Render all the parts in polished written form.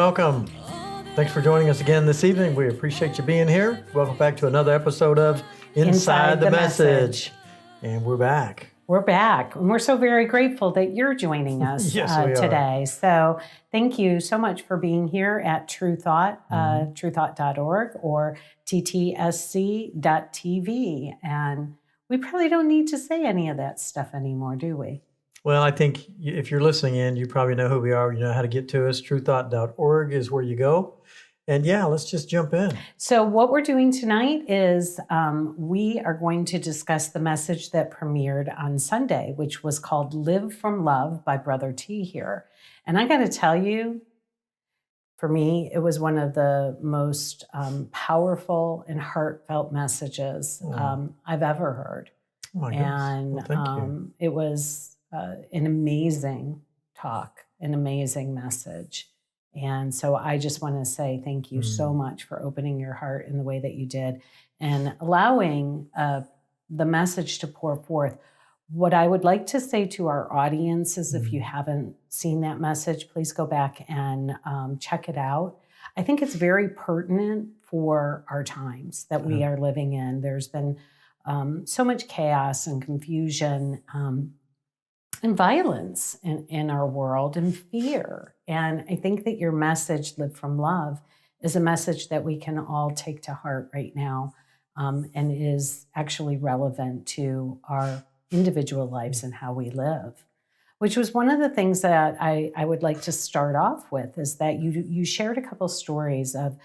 welcome. Thanks for joining us again this evening. We appreciate you being here. Welcome back to another episode of Inside the Message. And we're back. We're back, and we're so very grateful that you're joining us Yes, we are. today. So thank you so much for being here at True Thought, truethought.org or ttsc.tv. And we probably don't need to say any of that stuff anymore, do we? Well, I think if you're listening in, you probably know who we are. You know how to get to us. truethought.org is where you go. And yeah, let's just jump in. So what we're doing tonight is we are going to discuss the message that premiered on Sunday, which was called Live from Love by Brother T here. And I got to tell you, for me, it was one of the most powerful and heartfelt messages I've ever heard. Oh my goodness. And well, thank you. It was an amazing talk, an amazing message. And so I just want to say thank you so much for opening your heart in the way that you did and allowing the message to pour forth. What I would like to say to our audience is if you haven't seen that message, please go back and check it out. I think it's very pertinent for our times that we are living in. There's been so much chaos and confusion and violence in our world and fear. And I think that your message, Live from Love, is a message that we can all take to heart right now and is actually relevant to our individual lives and how we live, which was one of the things that I would like to start off with is that you shared a couple stories of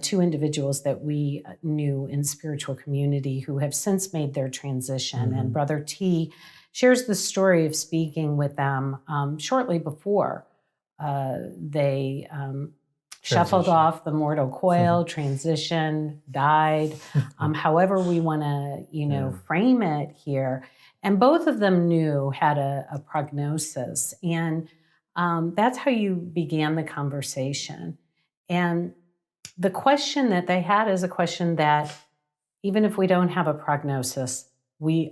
two individuals that we knew in spiritual community who have since made their transition. And Brother T shares the story of speaking with them shortly before they shuffled off the mortal coil, transitioned, died, however we want to, frame it here. And both of them had a prognosis. And that's how you began the conversation. And the question that they had is a question that even if we don't have a prognosis, we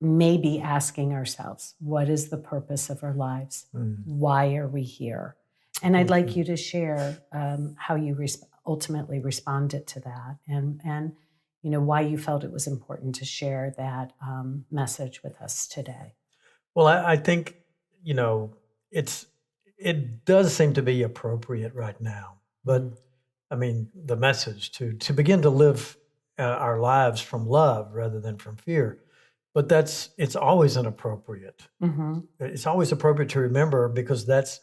may be asking ourselves, what is the purpose of our lives? Why are we here? And I'd like you to share how you ultimately responded to that and why you felt it was important to share that message with us today. Well, I think, it does seem to be appropriate right now. But I mean, the message to begin to live our lives from love rather than from fear. But it's always inappropriate. It's always appropriate to remember because that's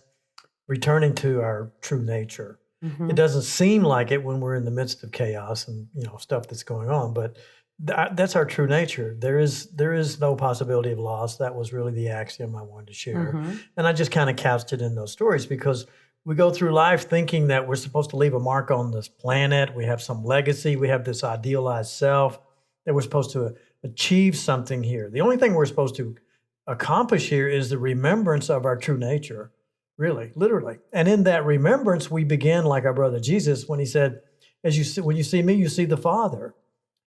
returning to our true nature. It doesn't seem like it when we're in the midst of chaos and stuff that's going on, but that's our true nature. There is no possibility of loss. That was really the axiom I wanted to share. And I just kind of couched it in those stories because we go through life thinking that we're supposed to leave a mark on this planet. We have some legacy. We have this idealized self that we're supposed to achieve something here. The only thing we're supposed to accomplish here is the remembrance of our true nature, really, literally. And in that remembrance, we begin like our brother Jesus when he said, when you see me, you see the Father.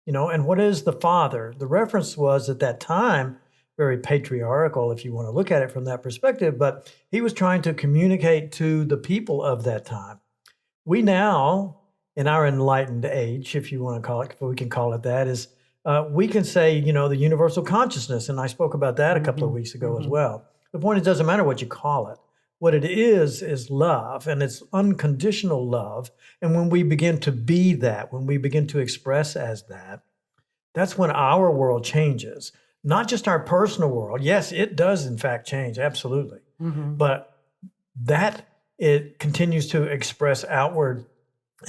And what is the Father? The reference was at that time very patriarchal, if you want to look at it from that perspective, but he was trying to communicate to the people of that time. We now, in our enlightened age, if you want to call it, if we can call it that, is we can say, the universal consciousness, and I spoke about that a couple of weeks ago as well. The point is, it doesn't matter what you call it. What it is love, and it's unconditional love. And when we begin to be that, when we begin to express as that, that's when our world changes. Not just our personal world. Yes, it does in fact change, absolutely. But that it continues to express outward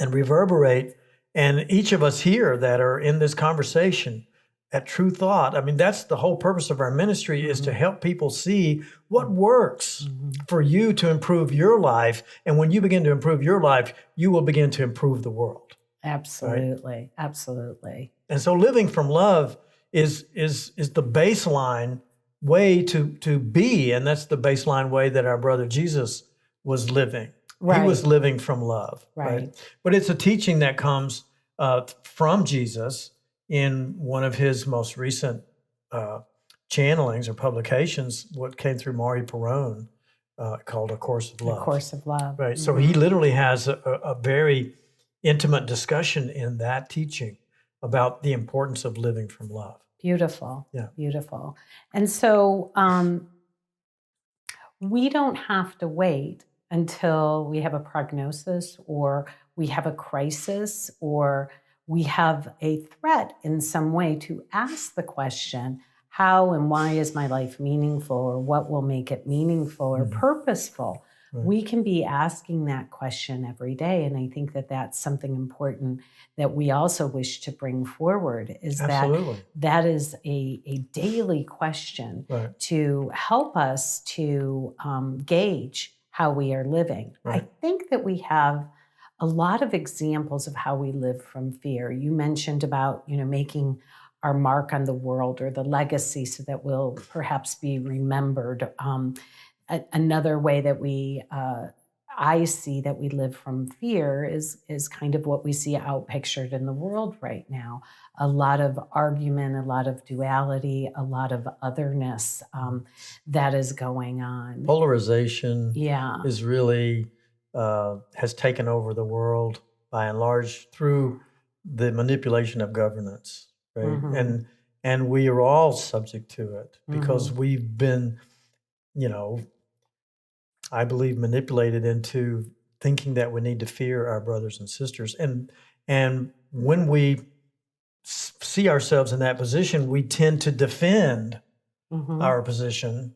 and reverberate. And each of us here that are in this conversation at True Thought, I mean, that's the whole purpose of our ministry is to help people see what works for you to improve your life. And when you begin to improve your life, you will begin to improve the world. Absolutely. Right? Absolutely. And so living from love is the baseline way to be. And that's the baseline way that our brother Jesus was living. Right. He was living from love. Right. But it's a teaching that comes from Jesus in one of his most recent channelings or publications, what came through Mari Perron, called A Course of A Love. Course of Love. Right. So he literally has a very intimate discussion in that teaching about the importance of living from love. Beautiful. Yeah. Beautiful. And so we don't have to wait until we have a prognosis or we have a crisis or we have a threat in some way to ask the question, how and why is my life meaningful, or what will make it meaningful or purposeful? Right. We can be asking that question every day. And I think that that's something important that we also wish to bring forward, is Absolutely. that is a daily question Right. to help us to gauge how we are living. Right. I think that we have a lot of examples of how we live from fear. You mentioned about, making our mark on the world or the legacy so that we'll perhaps be remembered. Another way that I see that we live from fear is kind of what we see outpictured in the world right now. A lot of argument, a lot of duality, a lot of otherness that is going on. Polarization Yeah. is really has taken over the world by and large through the manipulation of governance, right? And we are all subject to it because we've been, I believe, manipulated into thinking that we need to fear our brothers and sisters. And when we see ourselves in that position, we tend to defend our position,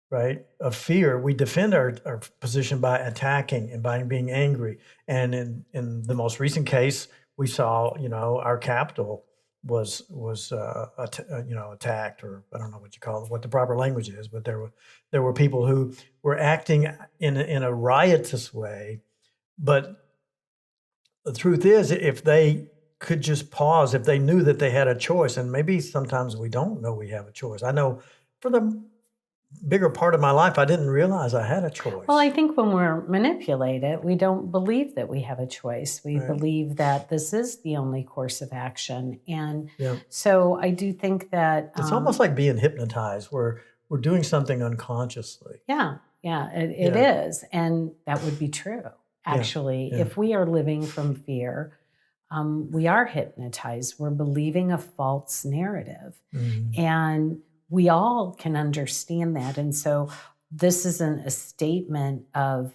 right, of fear. We defend our position by attacking and by being angry. And in the most recent case, we saw, our Capitol was attacked, or I don't know what you call it, what the proper language is, but there were people who were acting in a riotous way. But the truth is, if they could just pause, if they knew that they had a choice, and maybe sometimes we don't know we have a choice. I know for the bigger part of my life, I didn't realize I had a choice. Well, I think when we're manipulated, we don't believe that we have a choice. We believe that this is the only course of action. And so I do think that it's almost like being hypnotized, where we're doing something unconsciously. Yeah, it is. And that would be true. Actually, if we are living from fear, we are hypnotized. We're believing a false narrative. And we all can understand that. And so this isn't a statement of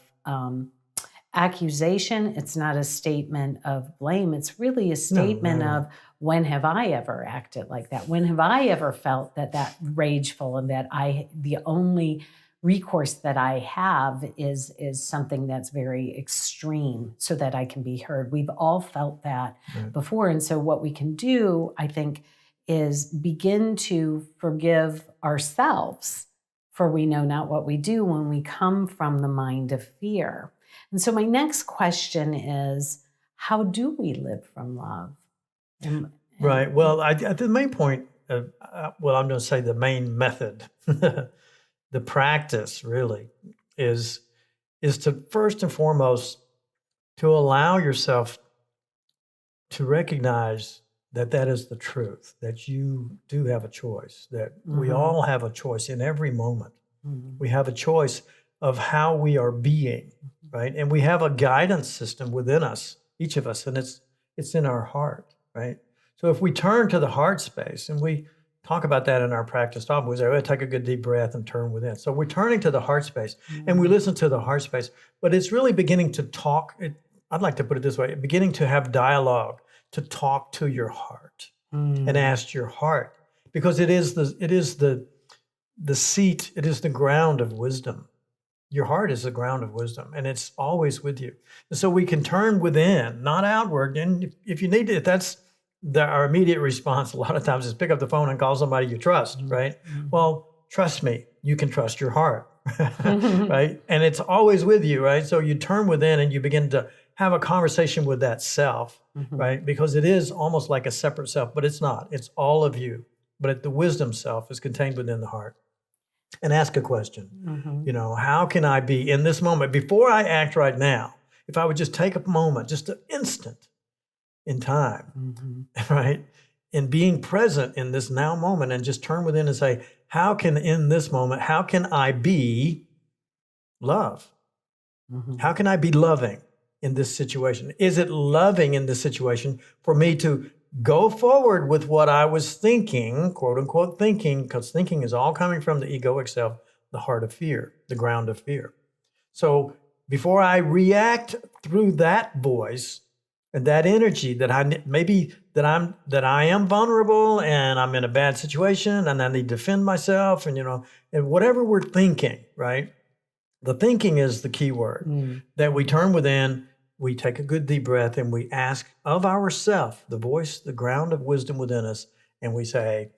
accusation. It's not a statement of blame. It's really a statement of, when have I ever acted like that? When have I ever felt that rageful, and that the only recourse that I have is something that's very extreme so that I can be heard. We've all felt that before. And so what we can do, I think, is begin to forgive ourselves, for we know not what we do, when we come from the mind of fear. And so my next question is, how do we live from love? Right. Well, the main point, I'm going to say the main method, the practice really is to first and foremost, to allow yourself to recognize that is the truth, that you do have a choice, that we all have a choice in every moment. We have a choice of how we are being, right? And we have a guidance system within us, each of us, and it's in our heart, right? So if we turn to the heart space, and we talk about that in our practice often, we say, take a good deep breath and turn within. So we're turning to the heart space, and we listen to the heart space, but it's really beginning to talk. I'd like to put it this way, beginning to have dialogue, to talk to your heart and ask your heart, because it is the seat, it is the ground of wisdom. Your heart is the ground of wisdom, and it's always with you. And so we can turn within, not outward. And if you need to, if that's our immediate response, a lot of times is pick up the phone and call somebody you trust, right? Well, trust me, you can trust your heart, right? And it's always with you, right? So you turn within and you begin to have a conversation with that self, right? Because it is almost like a separate self, but it's not. It's all of you. But the wisdom self is contained within the heart. And ask a question. How can I be in this moment, before I act right now, if I would just take a moment, just an instant in time, right? And being present in this now moment, and just turn within and say, how can in this moment, how can I be love. Mhm. How can I be loving in this situation? Is it loving in this situation for me to go forward with what I was thinking, quote unquote thinking, because thinking is all coming from the egoic self, the heart of fear, the ground of fear. So before I react through that voice and that energy that I am vulnerable and I'm in a bad situation and I need to defend myself and and whatever we're thinking, right? The thinking is the key word. Mm. That we turn within, we take a good deep breath, and we ask of ourself, the voice, the ground of wisdom within us, and we say,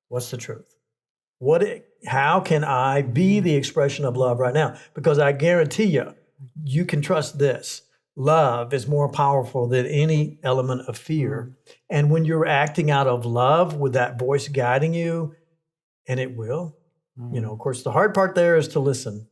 what's the truth? How can I be the expression of love right now? Because I guarantee you can trust this. Love is more powerful than any element of fear. And when you're acting out of love with that voice guiding you, and it will, of course, the hard part there is to listen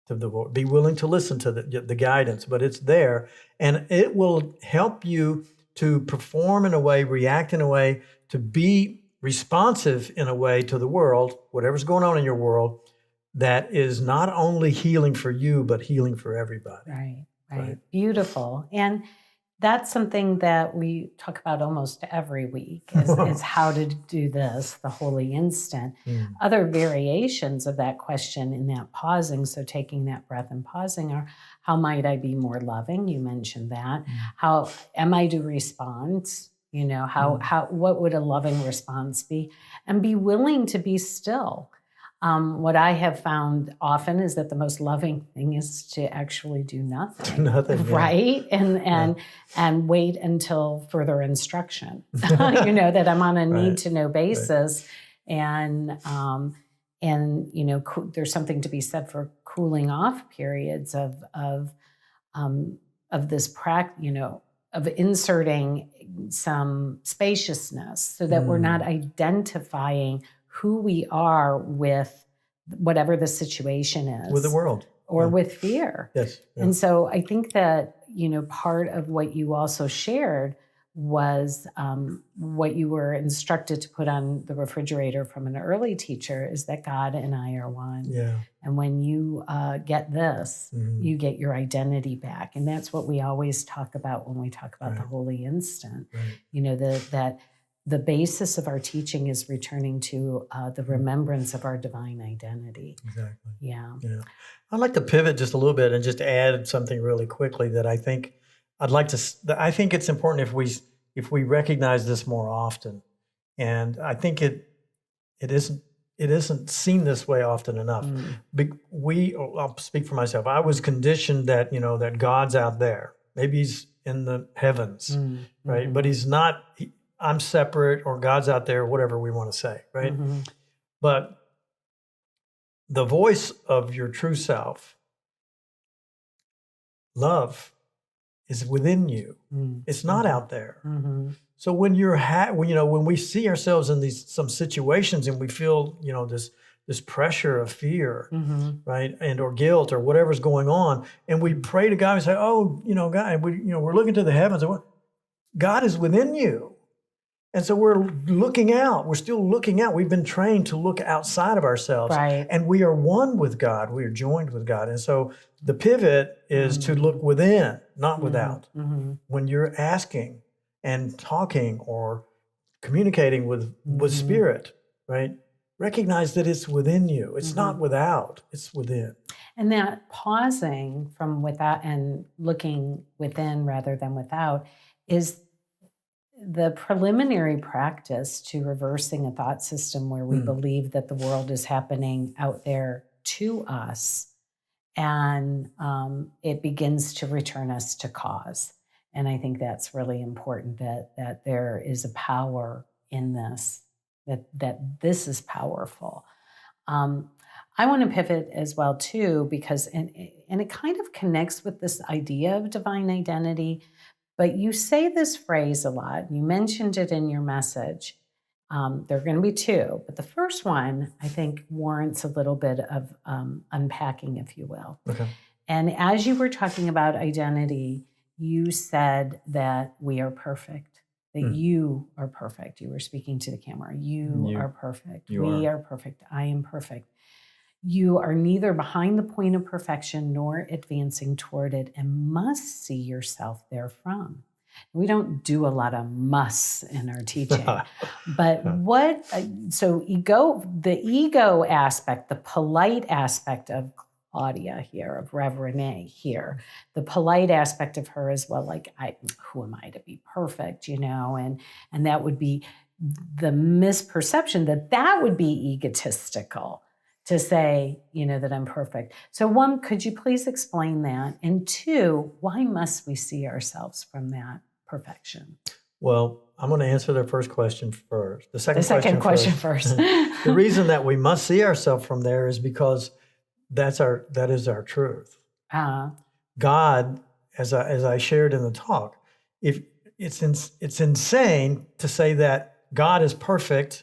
to the voice, be willing to listen to the guidance, but it's there, and it will help you to perform in a way, react in a way, to be responsive in a way to the world, whatever's going on in your world, that is not only healing for you, but healing for everybody. Right. Right. Beautiful. And that's something that we talk about almost every week is how to do this, the holy instant. Other variations of that question in that pausing, so taking that breath and pausing, are how might I be more loving? You mentioned that. How am I to respond? What would a loving response be? And be willing to be still. What I have found often is that the most loving thing is to actually do nothing. Nothing, yeah. Right? And wait until further instruction. That I'm on a need to know basis. Right. There's something to be said for cooling off periods of this of inserting some spaciousness so that we're not identifying who we are with whatever the situation is. With the world. Or with fear. Yes. Yeah. And so I think that, part of what you also shared was what you were instructed to put on the refrigerator from an early teacher is that God and I are one. Yeah. And when you get this, you get your identity back. And that's what we always talk about when we talk about the holy instant. Right. That the basis of our teaching is returning to the remembrance of our divine identity. Exactly. Yeah. I'd like to pivot just a little bit and just add something really quickly that I think I think it's important if we recognize this more often, and I think it isn't seen this way often enough. I'll speak for myself. I was conditioned that that God's out there. Maybe He's in the heavens, right? But He's not. I'm separate, or God's out there, whatever we want to say, right? But the voice of your true self, love, is within you. It's not out there. So when when we see ourselves in some situations and we feel this pressure of fear, right, and or guilt or whatever's going on, and we pray to God and say, "Oh, God, we're looking to the heavens. God is within you." And so we're looking out. We're still looking out. We've been trained to look outside of ourselves. Right. And we are one with God. We are joined with God. And so the pivot is to look within, not without. When you're asking and talking or communicating with Spirit, right? Recognize that it's within you. It's not without. It's within. And that pausing from without and looking within rather than without is the preliminary practice to reversing a thought system where we believe that the world is happening out there to us, and it begins to return us to cause. And I think that's really important, that there is a power in this, that this is powerful. I want to pivot as well too, because and it kind of connects with this idea of divine identity. But you say this phrase a lot. You mentioned it in your message. There are going to be two, but the first one, I think, warrants a little bit of unpacking, if you will. Okay. And as you were talking about identity, you said that we are perfect, that you are perfect. You were speaking to the camera. You are perfect. We are perfect. I am perfect. You are neither behind the point of perfection nor advancing toward it, and must see yourself therefrom. We don't do a lot of musts in our teaching, but the ego aspect, the polite aspect of Claudia here, of Rev Renee here, the polite aspect of her is, well, like, who am I to be perfect, and that would be the misperception that would be egotistical to say, that I'm perfect. So one, could you please explain that? And two, why must we see ourselves from that perfection? Well, I'm going to answer the first question first. The second question first. The reason that we must see ourselves from there is because that is our truth. God, as I shared in the talk, if it's insane to say that God is perfect,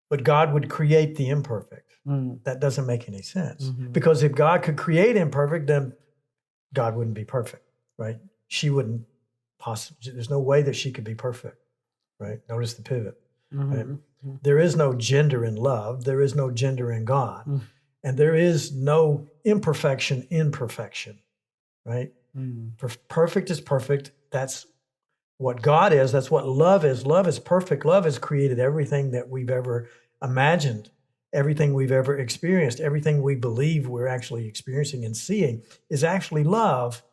but God would create the imperfect. That doesn't make any sense. Because if God could create imperfect, then God wouldn't be perfect, right? She wouldn't possibly, there's no way that she could be perfect, right? Notice the pivot. Right? There is no gender in love. There is no gender in God. And there is no imperfection in perfection, right? Perfect is perfect. That's what God is. That's what love is. Love is perfect. Love has created everything that we've ever imagined, everything we've ever experienced, everything we believe we're actually experiencing and seeing is actually love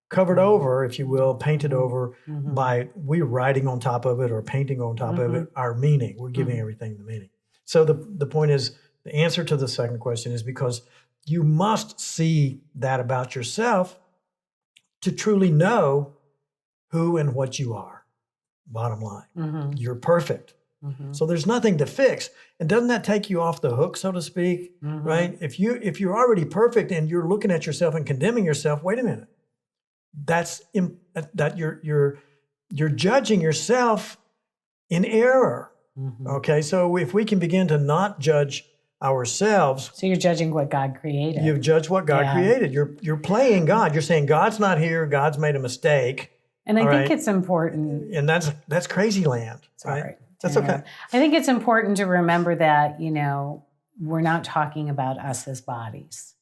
covered over, if you will, painted over by we're writing on top of it or painting on top of it our meaning. We're giving everything the meaning. So the point is, the answer to the second question is because you must see that about yourself to truly know who and what you are. Bottom line, you're perfect. So there's nothing to fix. And doesn't that take you off the hook, so to speak? Right? If you're already perfect and you're looking at yourself and condemning yourself, wait a minute. You're judging yourself in error. Okay, so if we can begin to not judge ourselves, so you're judging what God created. You've judged what God created. You're playing God. You're saying God's not here. God's made a mistake. And I think it's important. And that's crazy land. Sorry. Right? That's okay. I think it's important to remember that, we're not talking about us as bodies.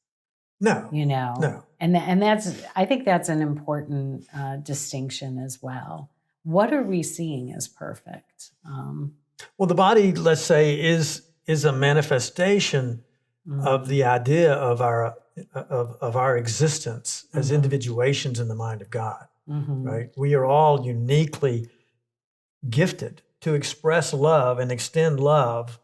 No. No. And I think that's an important distinction as well. What are we seeing as perfect? Well, the body, let's say, is a manifestation of the idea of our existence as individuations in the mind of God. Right? We are all uniquely gifted to express love and extend love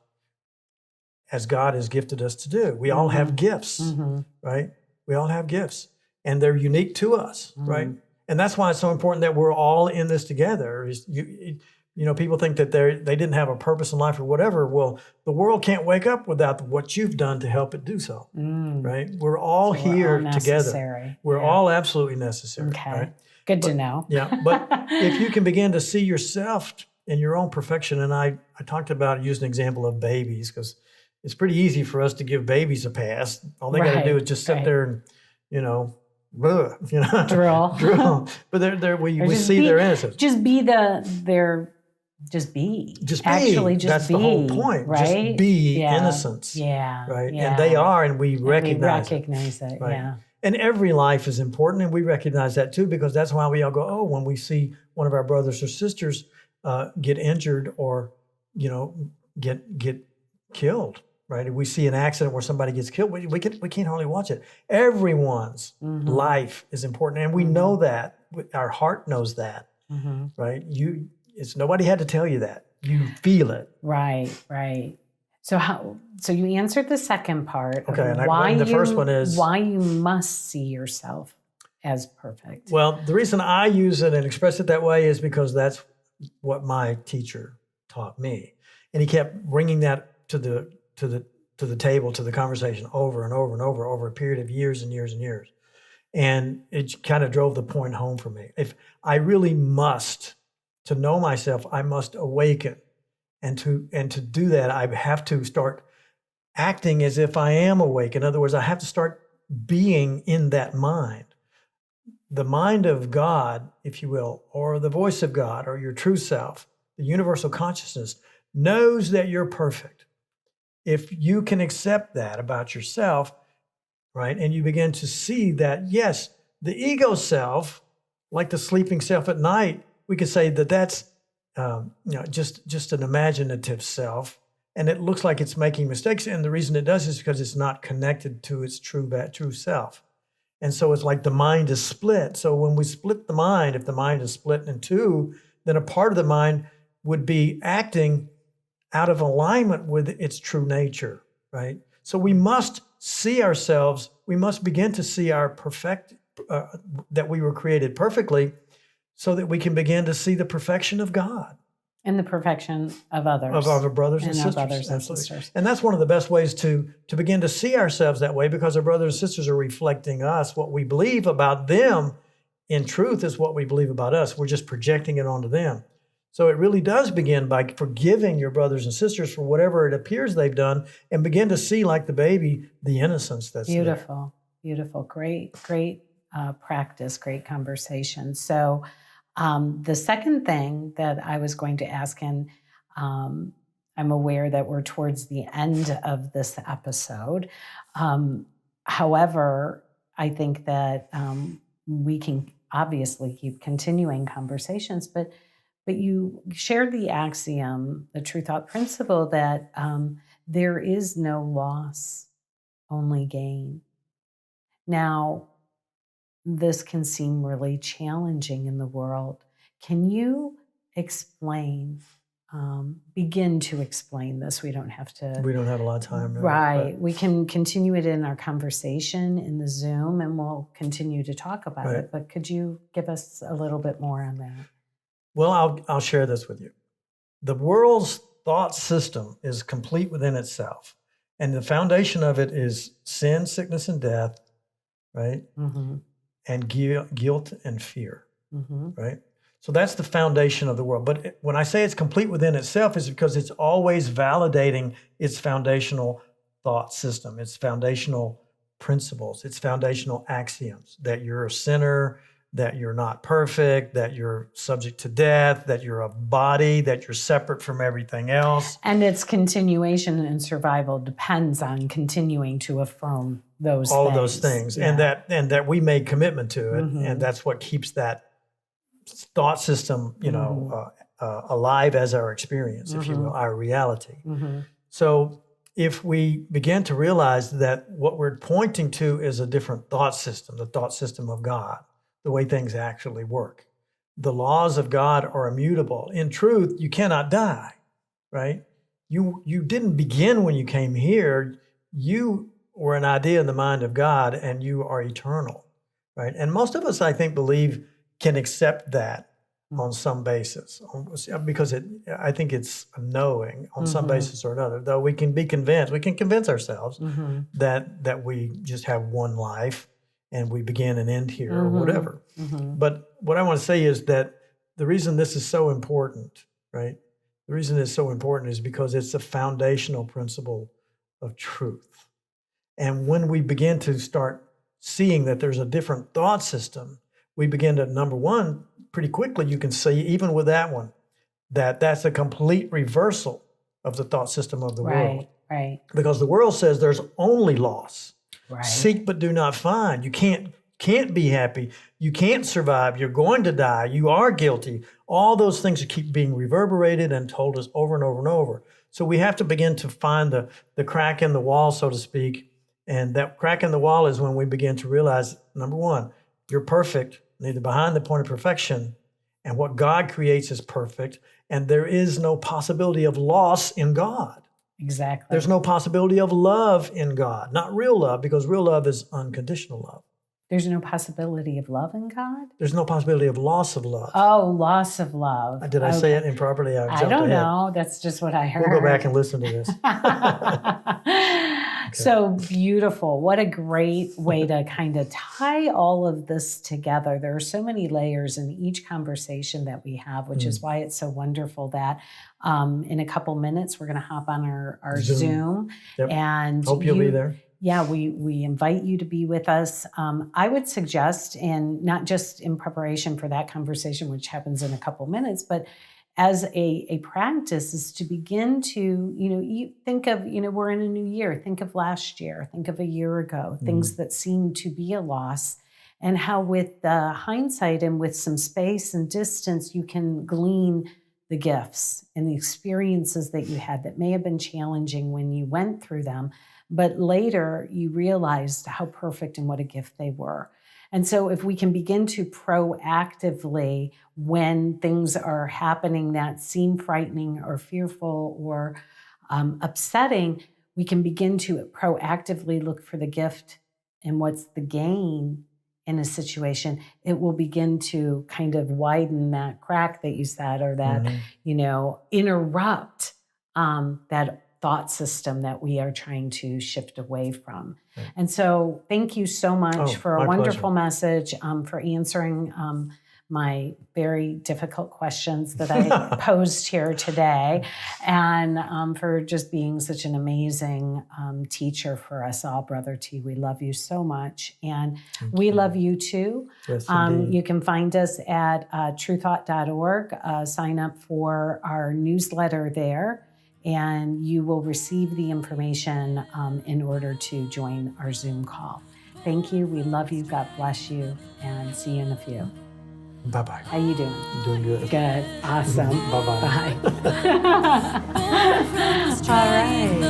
as God has gifted us to do. We all have gifts, right? We all have gifts, and they're unique to us, right? And that's why it's so important that we're all in this together. People think that they didn't have a purpose in life or whatever. Well, the world can't wake up without what you've done to help it do so, right? We're all here together. We're all absolutely necessary. Okay, right? Good to know. But if you can begin to see yourself in your own perfection, and I talked about using an example of babies because it's pretty easy for us to give babies a pass. All they got to do is just sit there and, drill. But we see their innocence. Just be Actually, that's be. The whole point. Right? Just be innocence. Yeah. Right. Yeah. And they are, and we recognize it. Right? Yeah. And every life is important, and we recognize that too, because that's why we all go, oh, when we see one of our brothers or sisters get injured or, get killed, right? If we see an accident where somebody gets killed, we can't hardly watch it. Everyone's life is important, and we know that. Our heart knows that, right? Nobody had to tell you that. You feel it. Right. So you answered the second part. Okay, the first one is why you must see yourself as perfect. Well, the reason I use it and express it that way is because that's what my teacher taught me, and he kept bringing that to the table, to the conversation over and over and over a period of years and years and years, and it kind of drove the point home for me. If I really must, to know myself, I must awaken. And to do that, I have to start acting as if I am awake. In other words, I have to start being in that mind. The mind of God, if you will, or the voice of God, or your true self, the universal consciousness, knows that you're perfect. if you can accept that about yourself, right, and you begin to see that, yes, the ego self, like the sleeping self at night, we could say that that's just an imaginative self, and it looks like it's making mistakes. And the reason it does is because it's not connected to its true self. And so it's like the mind is split. So when we split the mind, if the mind is split in two, then a part of the mind would be acting out of alignment with its true nature, right? So we must see ourselves, we must begin to see our that we were created perfectly, so that we can begin to see the perfection of God. And the perfection of others. Of our brothers and sisters. Absolutely. And that's one of the best ways to begin to see ourselves that way, because our brothers and sisters are reflecting us. What we believe about them in truth is what we believe about us. We're just projecting it onto them. So it really does begin by forgiving your brothers and sisters for whatever it appears they've done, and begin to see, like the baby, the innocence that's beautiful, there. Beautiful. Great practice, great conversation. So the second thing that I was going to ask, and I'm aware that we're towards the end of this episode. However, I think that we can obviously keep continuing conversations, but you shared the axiom, the true thought principle, that there is no loss, only gain. Now, this can seem really challenging in the world. Can you begin to explain this? We don't have to. We don't have a lot of time. Right. We can continue it in our conversation in the Zoom, and we'll continue to talk about it. But could you give us a little bit more on that? Well, I'll share this with you. The world's thought system is complete within itself. And the foundation of it is sin, sickness, and death, right? Mm-hmm. And guilt and fear, right? So that's the foundation of the world. But when I say it's complete within itself, it's because it's always validating its foundational thought system, its foundational principles, its foundational axioms, that you're a sinner, that you're not perfect, that you're subject to death, that you're a body, that you're separate from everything else. And its continuation and survival depends on continuing to affirm all of those things, yeah. and that we made commitment to it, and that's what keeps that thought system, alive as our experience, if you will, our reality. So if we begin to realize that what we're pointing to is a different thought system, the thought system of God, the way things actually work. The laws of God are immutable. In truth, you cannot die, right? You didn't begin when you came here. You were an idea in the mind of God, and you are eternal, right? And most of us, I think, can accept that on some basis, because I think it's a knowing on some basis or another, though we can be convinced, we can convince ourselves that we just have one life, and we begin and end here or whatever. But what I want to say is that the reason this is so important, right? The reason it's so important is because it's a foundational principle of truth. And when we begin to start seeing that there's a different thought system, we begin to, number one, pretty quickly you can see, even with that one, that's a complete reversal of the thought system of the world. Right. Because the world says there's only loss. Right. Seek but do not find. You can't be happy. You can't survive. You're going to die. You are guilty. All those things keep being reverberated and told us over and over and over. So we have to begin to find the crack in the wall, so to speak. And that crack in the wall is when we begin to realize, number one, you're perfect, neither behind the point of perfection, and what God creates is perfect, and there is no possibility of loss in God. Exactly. There's no possibility of love in God, not real love, because real love is unconditional love. There's no possibility of love in God? There's no possibility of loss of love. Oh, loss of love. Did I say it improperly? I don't know. That's just what I heard. We'll go back and listen to this. Okay. So beautiful. What a great way to kind of tie all of this together. There are so many layers in each conversation that we have, which is why it's so wonderful that in a couple minutes, we're going to hop on our Zoom. Yep. And hope you'll be there. Yeah, we invite you to be with us. I would suggest, and not just in preparation for that conversation, which happens in a couple minutes, but as a practice is to begin to, you think of, we're in a new year, think of last year, think of a year ago, things that seem to be a loss, and how with the hindsight and with some space and distance, you can glean the gifts and the experiences that you had that may have been challenging when you went through them, but later you realized how perfect and what a gift they were. And so if we can begin to proactively, when things are happening that seem frightening or fearful or upsetting, we can begin to proactively look for the gift and what's the gain in a situation. It will begin to kind of widen that crack that you said, or that, interrupt that thought system that we are trying to shift away from. Right. And so thank you so much for a my wonderful pleasure. message, for answering my very difficult questions that I posed here today, and for just being such an amazing teacher for us all, Brother T. We love you so much, and we love you too. Yes, indeed. You can find us at truethought.org. Sign up for our newsletter there, and you will receive the information in order to join our Zoom call. Thank you. We love you. God bless you, and see you in a few. Bye-bye. How you doing? Doing good. Good. Awesome. Bye-bye. Bye. All right.